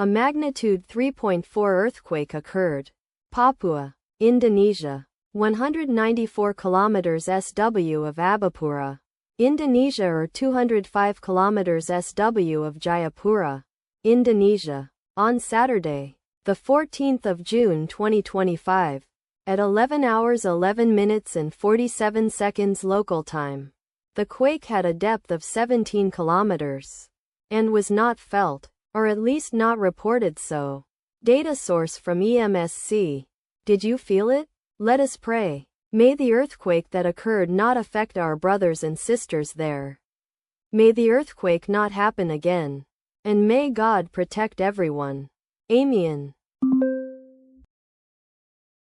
A magnitude 3.4 earthquake occurred. Papua, Indonesia. 194 kilometers SW of Abapura, Indonesia or 205 kilometers SW of Jayapura, Indonesia. On Saturday, the 14th of June 2025, at 11 hours 11 minutes and 47 seconds local time, the quake had a depth of 17 kilometers and was not felt, or at least not reported so. Data source from EMSC. Did you feel it? Let us pray. May the earthquake that occurred not affect our brothers and sisters there. May the earthquake not happen again. And may God protect everyone. Amen.